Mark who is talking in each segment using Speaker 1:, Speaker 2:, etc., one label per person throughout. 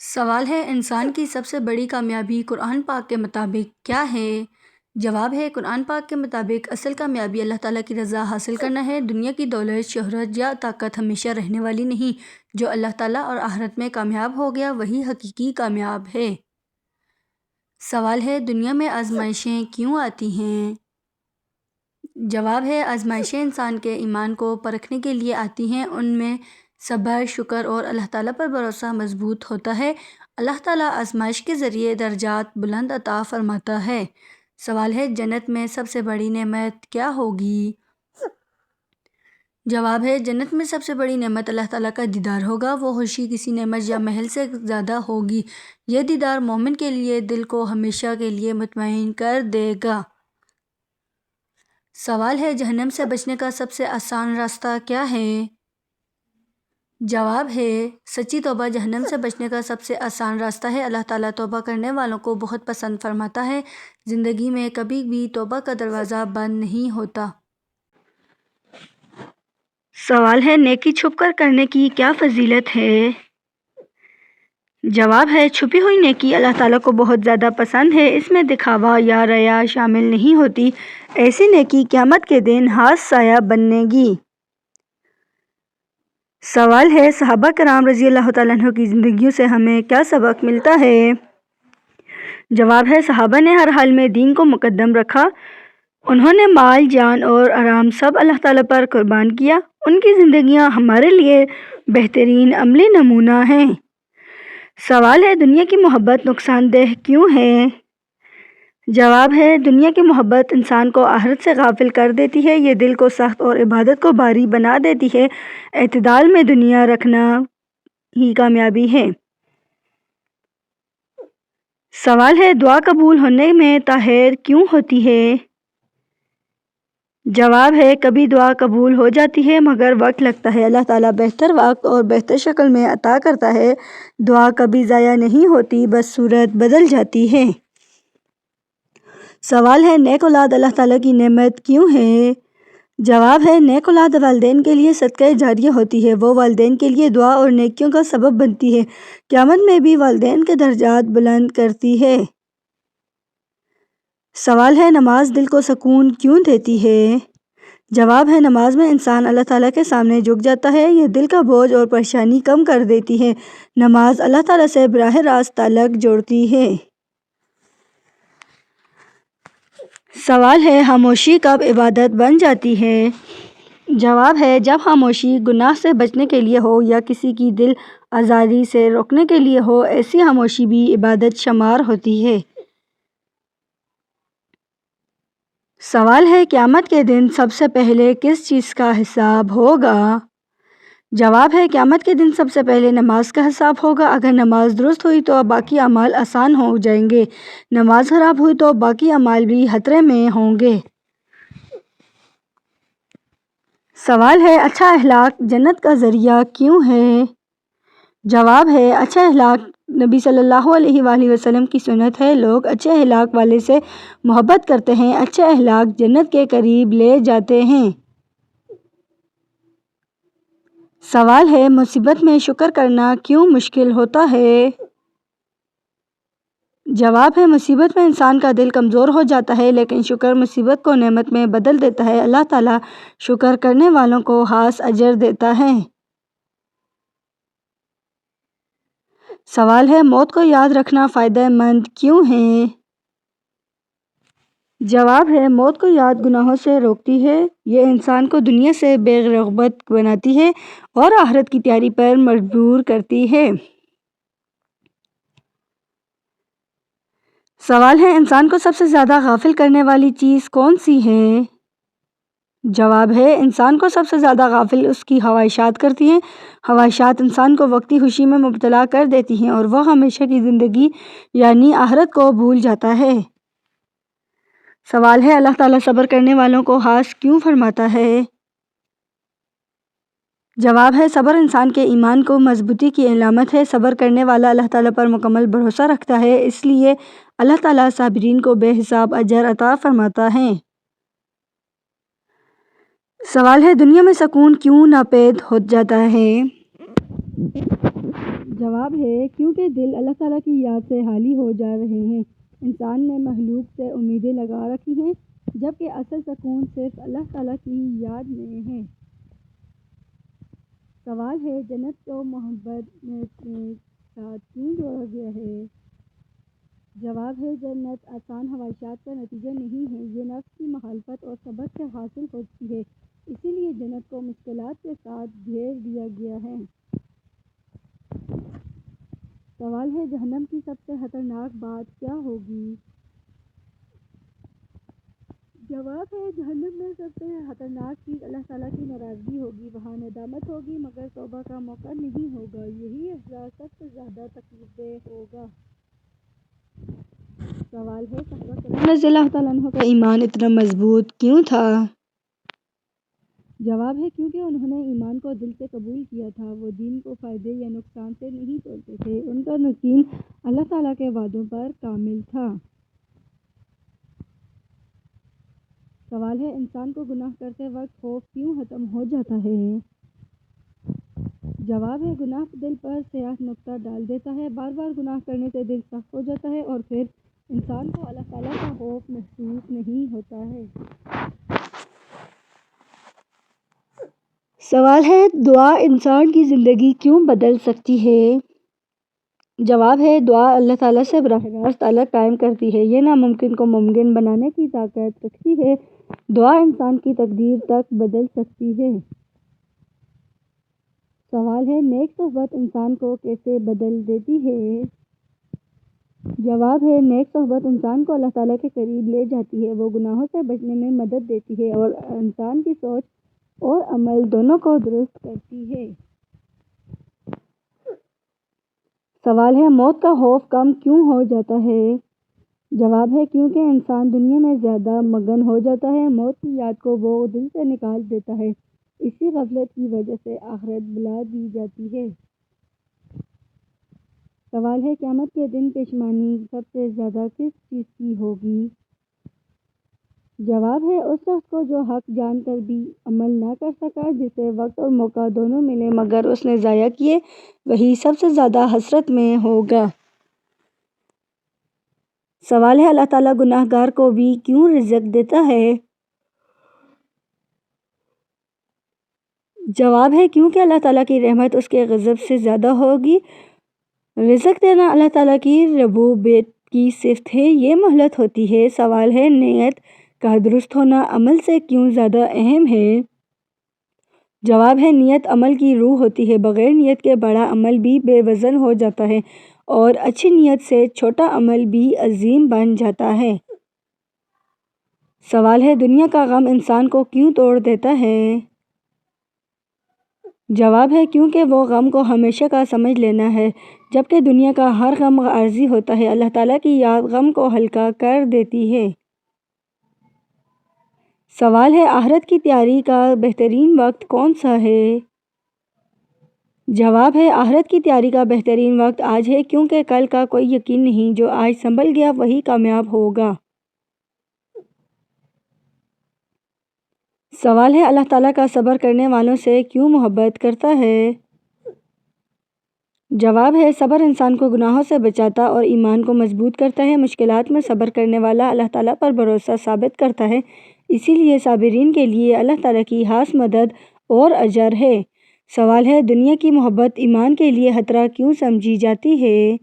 Speaker 1: سوال ہے انسان کی سب سے بڑی کامیابی قرآن پاک کے مطابق کیا ہے؟ جواب ہے قرآن پاک کے مطابق اصل کامیابی اللہ تعالیٰ کی رضا حاصل کرنا ہے۔ دنیا کی دولت، شہرت یا طاقت ہمیشہ رہنے والی نہیں۔ جو اللہ تعالیٰ اور آخرت میں کامیاب ہو گیا وہی حقیقی کامیاب ہے۔ سوال ہے دنیا میں آزمائشیں کیوں آتی ہیں؟ جواب ہے آزمائشیں انسان کے ایمان کو پرکھنے کے لیے آتی ہیں۔ ان میں صبر، شکر اور اللہ تعالیٰ پر بھروسہ مضبوط ہوتا ہے۔ اللہ تعالیٰ آزمائش کے ذریعے درجات بلند عطا فرماتا ہے۔ سوال ہے جنت میں سب سے بڑی نعمت کیا ہوگی؟ جواب ہے جنت میں سب سے بڑی نعمت اللہ تعالیٰ کا دیدار ہوگا۔ وہ خوشی کسی نعمت یا محل سے زیادہ ہوگی۔ یہ دیدار مومن کے لیے دل کو ہمیشہ کے لیے مطمئن کر دے گا۔ سوال ہے جہنم سے بچنے کا سب سے آسان راستہ کیا ہے؟ جواب ہے سچی توبہ جہنم سے بچنے کا سب سے آسان راستہ ہے۔ اللہ تعالیٰ توبہ کرنے والوں کو بہت پسند فرماتا ہے۔ زندگی میں کبھی بھی توبہ کا دروازہ بند نہیں ہوتا۔ سوال ہے نیکی چھپ کر کرنے کی کیا فضیلت ہے؟ جواب ہے چھپی ہوئی نیکی اللہ تعالیٰ کو بہت زیادہ پسند ہے۔ اس میں دکھاوا یا ریا شامل نہیں ہوتی۔ ایسی نیکی قیامت کے دن ہاتھ سایہ بننے گی۔ سوال ہے صحابہ کرام رضی اللہ تعالیٰ عنہ کی زندگیوں سے ہمیں کیا سبق ملتا ہے؟ جواب ہے صحابہ نے ہر حال میں دین کو مقدم رکھا۔ انہوں نے مال، جان اور آرام سب اللہ تعالیٰ پر قربان کیا۔ ان کی زندگیاں ہمارے لیے بہترین عملی نمونہ ہیں۔ سوال ہے دنیا کی محبت نقصان دہ کیوں ہے؟ جواب ہے دنیا کی محبت انسان کو آخرت سے غافل کر دیتی ہے۔ یہ دل کو سخت اور عبادت کو بھاری بنا دیتی ہے۔ اعتدال میں دنیا رکھنا ہی کامیابی ہے۔ سوال ہے دعا قبول ہونے میں تاخیر کیوں ہوتی ہے؟ جواب ہے کبھی دعا قبول ہو جاتی ہے مگر وقت لگتا ہے۔ اللہ تعالیٰ بہتر وقت اور بہتر شکل میں عطا کرتا ہے۔ دعا کبھی ضائع نہیں ہوتی، بس صورت بدل جاتی ہے۔ سوال ہے نیک اولاد اللہ تعالیٰ کی نعمت کیوں ہے؟ جواب ہے نیک اولاد والدین کے لیے صدقہ جاریہ ہوتی ہے۔ وہ والدین کے لیے دعا اور نیکیوں کا سبب بنتی ہے۔ قیامت میں بھی والدین کے درجات بلند کرتی ہے۔ سوال ہے نماز دل کو سکون کیوں دیتی ہے؟ جواب ہے نماز میں انسان اللہ تعالیٰ کے سامنے جھک جاتا ہے۔ یہ دل کا بوجھ اور پریشانی کم کر دیتی ہے۔ نماز اللہ تعالیٰ سے براہ راست تعلق جوڑتی ہے۔ سوال ہے خاموشی کب عبادت بن جاتی ہے؟ جواب ہے جب خاموشی گناہ سے بچنے کے لیے ہو یا کسی کی دل آزاری سے روکنے کے لیے ہو، ایسی خاموشی بھی عبادت شمار ہوتی ہے۔ سوال ہے قیامت کے دن سب سے پہلے کس چیز کا حساب ہوگا؟ جواب ہے قیامت کے دن سب سے پہلے نماز کا حساب ہوگا۔ اگر نماز درست ہوئی تو باقی اعمال آسان ہو جائیں گے۔ نماز خراب ہوئی تو باقی اعمال بھی خطرے میں ہوں گے۔ سوال ہے اچھا اخلاق جنت کا ذریعہ کیوں ہے؟ جواب ہے اچھا اخلاق نبی صلی اللہ علیہ وآلہ وسلم کی سنت ہے۔ لوگ اچھے اخلاق والے سے محبت کرتے ہیں۔ اچھے اخلاق جنت کے قریب لے جاتے ہیں۔ سوال ہے مصیبت میں شکر کرنا کیوں مشکل ہوتا ہے؟ جواب ہے مصیبت میں انسان کا دل کمزور ہو جاتا ہے، لیکن شکر مصیبت کو نعمت میں بدل دیتا ہے۔ اللہ تعالیٰ شکر کرنے والوں کو خاص اجر دیتا ہے۔ سوال ہے موت کو یاد رکھنا فائدہ مند کیوں ہے؟ جواب ہے موت کو یاد گناہوں سے روکتی ہے۔ یہ انسان کو دنیا سے بے رغبت بناتی ہے اور آخرت کی تیاری پر مجبور کرتی ہے۔ سوال ہے انسان کو سب سے زیادہ غافل کرنے والی چیز کون سی ہے؟ جواب ہے انسان کو سب سے زیادہ غافل اس کی خواہشات کرتی ہیں۔ خواہشات انسان کو وقتی خوشی میں مبتلا کر دیتی ہیں اور وہ ہمیشہ کی زندگی یعنی آخرت کو بھول جاتا ہے۔ سوال ہے اللہ تعالیٰ صبر کرنے والوں کو خاص کیوں فرماتا ہے؟ جواب ہے صبر انسان کے ایمان کو مضبوطی کی علامت ہے۔ صبر کرنے والا اللہ تعالیٰ پر مکمل بھروسہ رکھتا ہے، اس لیے اللہ تعالیٰ صابرین کو بے حساب اجر عطا فرماتا ہے۔ سوال ہے دنیا میں سکون کیوں ناپید ہو جاتا ہے؟ جواب ہے کیونکہ دل اللہ تعالیٰ کی یاد سے خالی ہو جا رہے ہیں۔ انسان نے مخلوق سے امیدیں لگا رکھی ہیں جبکہ اصل سکون صرف اللہ تعالیٰ کی یاد میں ہے۔ سوال ہے جنت کو محبت کے ساتھ کیوں جوڑا گیا ہے؟ جواب ہے جنت آسان خواہشات کا نتیجہ نہیں ہے، یہ نفس کی مخالفت اور صبر سے حاصل ہوتی ہے، اسی لیے جنت کو مشکلات کے ساتھ گھیر دیا گیا ہے۔ سوال ہے جہنم کی سب سے خطرناک بات کیا ہوگی؟ جواب ہے جہنم میں سب سے خطرناک چیز اللہ تعالیٰ کی ناراضگی ہوگی، وہاں ندامت ہوگی مگر توبہ کا موقع نہیں ہوگا، یہی احساس سب سے زیادہ تکلیف دہ ہوگا۔ سوال ہے صحابہ کرام رضی اللہ تعالیٰ عنہ کا ایمان اتنا مضبوط کیوں تھا؟ جواب ہے کیونکہ انہوں نے ایمان کو دل سے قبول کیا تھا، وہ دین کو فائدے یا نقصان سے نہیں توڑتے تھے، ان کا یقین اللہ تعالیٰ کے وعدوں پر کامل تھا۔ سوال ہے انسان کو گناہ کرتے وقت خوف کیوں ختم ہو جاتا ہے؟ جواب ہے گناہ دل پر سیاہ نقطہ ڈال دیتا ہے، بار بار گناہ کرنے سے دل سخت ہو جاتا ہے اور پھر انسان کو اللہ تعالیٰ کا خوف محسوس نہیں ہوتا ہے۔ سوال ہے دعا انسان کی زندگی کیوں بدل سکتی ہے؟ جواب ہے دعا اللہ تعالیٰ سے براہ راست تعلق قائم کرتی ہے، یہ ناممکن کو ممکن بنانے کی طاقت رکھتی ہے، دعا انسان کی تقدیر تک بدل سکتی ہے۔ سوال ہے نیک صحبت انسان کو کیسے بدل دیتی ہے؟ جواب ہے نیک صحبت انسان کو اللہ تعالیٰ کے قریب لے جاتی ہے، وہ گناہوں سے بچنے میں مدد دیتی ہے اور انسان کی سوچ اور عمل دونوں کو درست کرتی ہے۔ سوال ہے موت کا خوف کم کیوں ہو جاتا ہے؟ جواب ہے کیونکہ انسان دنیا میں زیادہ مگن ہو جاتا ہے، موت کی یاد کو وہ دل سے نکال دیتا ہے، اسی غفلت کی وجہ سے آخرت بھلا دی جاتی ہے۔ سوال ہے قیامت کے دن پشیمانی سب سے زیادہ کس چیز کی ہوگی؟ جواب ہے اس شخص کو جو حق جان کر بھی عمل نہ کر سکا، جسے وقت اور موقع دونوں ملے مگر اس نے ضائع کیے، وہی سب سے زیادہ حسرت میں ہوگا۔ سوال ہے اللہ تعالیٰ گناہ گار کو بھی کیوں رزق دیتا ہے؟ جواب ہے کیونکہ اللہ تعالیٰ کی رحمت اس کے غضب سے زیادہ ہوگی۔ رزق دینا اللہ تعالیٰ کی ربوبیت کی صفت ہے، یہ مہلت ہوتی ہے۔ سوال ہے نیت کا درست ہونا عمل سے کیوں زیادہ اہم ہے؟ جواب ہے نیت عمل کی روح ہوتی ہے، بغیر نیت کے بڑا عمل بھی بے وزن ہو جاتا ہے اور اچھی نیت سے چھوٹا عمل بھی عظیم بن جاتا ہے۔ سوال ہے دنیا کا غم انسان کو کیوں توڑ دیتا ہے؟ جواب ہے کیونکہ وہ غم کو ہمیشہ کا سمجھ لینا ہے، جبکہ دنیا کا ہر غم عارضی ہوتا ہے، اللہ تعالیٰ کی یاد غم کو ہلکا کر دیتی ہے۔ سوال ہے آخرت کی تیاری کا بہترین وقت کون سا ہے؟ جواب ہے آخرت کی تیاری کا بہترین وقت آج ہے، کیونکہ کل کا کوئی یقین نہیں، جو آج سنبھل گیا وہی کامیاب ہوگا۔ سوال ہے اللہ تعالیٰ کا صبر کرنے والوں سے کیوں محبت کرتا ہے؟ جواب ہے صبر انسان کو گناہوں سے بچاتا اور ایمان کو مضبوط کرتا ہے، مشکلات میں صبر کرنے والا اللہ تعالیٰ پر بھروسہ ثابت کرتا ہے، اسی لیے صابرین کے لیے اللہ تعالیٰ کی خاص مدد اور اجر ہے۔ سوال ہے دنیا کی محبت ایمان کے لیے خطرہ کیوں سمجھی جاتی ہے؟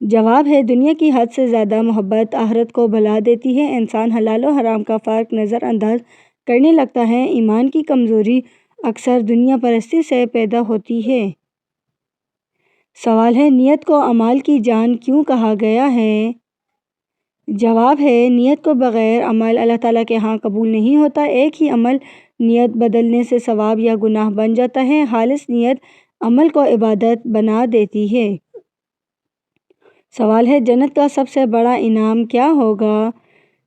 Speaker 1: جواب ہے دنیا کی حد سے زیادہ محبت آخرت کو بھلا دیتی ہے، انسان حلال و حرام کا فرق نظر انداز کرنے لگتا ہے، ایمان کی کمزوری اکثر دنیا پرستی سے پیدا ہوتی ہے۔ سوال ہے نیت کو اعمال کی جان کیوں کہا گیا ہے؟ جواب ہے نیت کو بغیر عمل اللہ تعالیٰ کے ہاں قبول نہیں ہوتا، ایک ہی عمل نیت بدلنے سے ثواب یا گناہ بن جاتا ہے، خالص نیت عمل کو عبادت بنا دیتی ہے۔ سوال ہے جنت کا سب سے بڑا انعام کیا ہوگا؟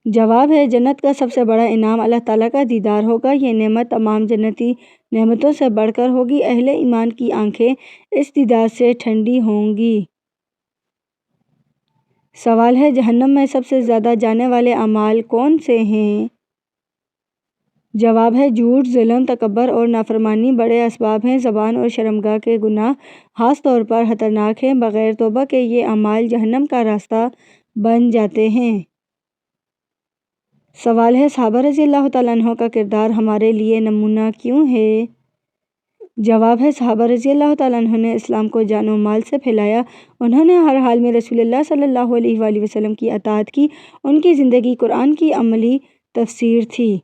Speaker 1: جواب ہے جنت کا سب سے بڑا انعام اللہ تعالیٰ کا دیدار ہوگا، یہ نعمت تمام جنتی نعمتوں سے بڑھ کر ہوگی، اہل ایمان کی آنکھیں اس دیدار سے ٹھنڈی ہوں گی۔ سوال ہے جہنم میں سب سے زیادہ جانے والے اعمال کون سے ہیں؟ جواب ہے جھوٹ، ظلم، تکبر اور نافرمانی بڑے اسباب ہیں۔ زبان اور شرمگاہ کے گناہ خاص طور پر خطرناک ہیں۔ بغیر توبہ کے یہ اعمال جہنم کا راستہ بن جاتے ہیں۔ سوال ہے صحابہ رضی اللہ تعالیٰ عنہ کا کردار ہمارے لیے نمونہ کیوں ہے؟ جواب ہے صحابہ رضی اللہ تعالیٰ عنہ نے اسلام کو جان و مال سے پھیلایا۔ انہوں نے ہر حال میں رسول اللہ صلی اللہ علیہ وآلہ وسلم کی اطاعت کی۔ ان کی زندگی قرآن کی عملی تفسیر تھی۔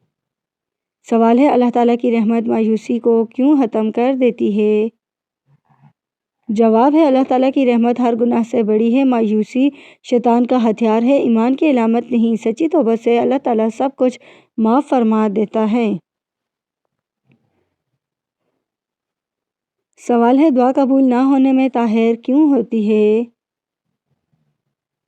Speaker 1: سوال ہے اللہ تعالیٰ کی رحمت مایوسی کو کیوں ختم کر دیتی ہے؟ جواب ہے اللہ تعالیٰ کی رحمت ہر گناہ سے بڑی ہے۔ مایوسی شیطان کا ہتھیار ہے، ایمان کی علامت نہیں۔ سچی توبہ سے اللہ تعالیٰ سب کچھ معاف فرما دیتا ہے۔ سوال ہے دعا قبول نہ ہونے میں تاخیر کیوں ہوتی ہے؟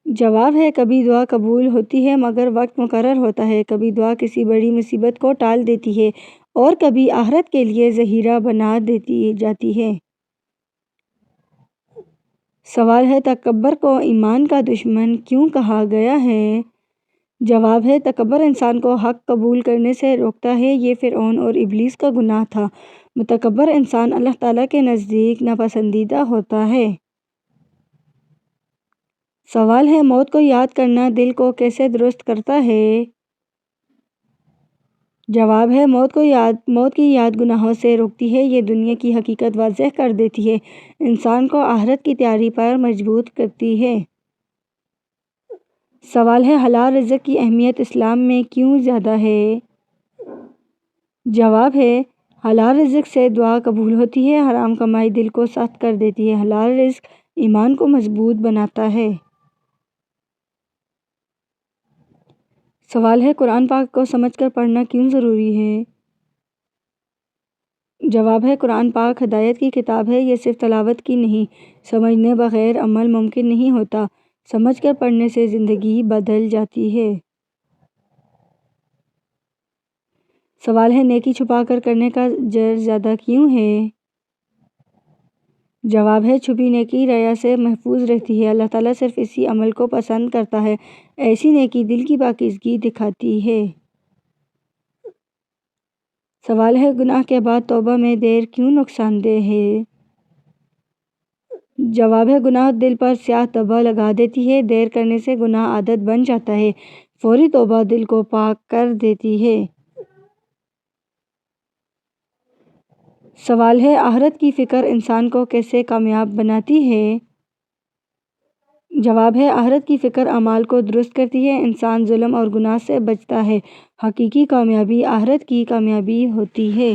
Speaker 1: جواب ہے کبھی دعا قبول ہوتی ہے مگر وقت مقرر ہوتا ہے، کبھی دعا کسی بڑی مصیبت کو ٹال دیتی ہے اور کبھی آخرت کے لیے ذخیرہ بنا دیتی جاتی ہے۔ سوال ہے تکبر کو ایمان کا دشمن کیوں کہا گیا ہے؟ جواب ہے تکبر انسان کو حق قبول کرنے سے روکتا ہے۔ یہ فرعون اور ابلیس کا گناہ تھا۔ متکبر انسان اللہ تعالیٰ کے نزدیک ناپسندیدہ ہوتا ہے۔ سوال ہے موت کو یاد کرنا دل کو کیسے درست کرتا ہے؟ جواب ہے موت کی یاد گناہوں سے روکتی ہے، یہ دنیا کی حقیقت واضح کر دیتی ہے، انسان کو آخرت کی تیاری پر مضبوط کرتی ہے۔ سوال ہے حلال رزق کی اہمیت اسلام میں کیوں زیادہ ہے؟ جواب ہے حلال رزق سے دعا قبول ہوتی ہے، حرام کمائی دل کو سخت کر دیتی ہے، حلال رزق ایمان کو مضبوط بناتا ہے۔ سوال ہے قرآن پاک کو سمجھ کر پڑھنا کیوں ضروری ہے؟ جواب ہے قرآن پاک ہدایت کی کتاب ہے، یہ صرف تلاوت کی نہیں، سمجھنے بغیر عمل ممکن نہیں ہوتا۔ سمجھ کر پڑھنے سے زندگی بدل جاتی ہے۔ سوال ہے نیکی چھپا کر کرنے کا اجر زیادہ کیوں ہے؟ جواب ہے چھپی نیکی ریا سے محفوظ رہتی ہے، اللہ تعالیٰ صرف اسی عمل کو پسند کرتا ہے، ایسی نیکی دل کی پاکیزگی دکھاتی ہے۔ سوال ہے گناہ کے بعد توبہ میں دیر کیوں نقصان دہ ہے؟ جواب ہے گناہ دل پر سیاہ دھبا لگا دیتی ہے، دیر کرنے سے گناہ عادت بن جاتا ہے، فوری توبہ دل کو پاک کر دیتی ہے۔ سوال ہے آخرت کی فکر انسان کو کیسے کامیاب بناتی ہے؟ جواب ہے آخرت کی فکر اعمال کو درست کرتی ہے، انسان ظلم اور گناہ سے بچتا ہے، حقیقی کامیابی آخرت کی کامیابی ہوتی ہے۔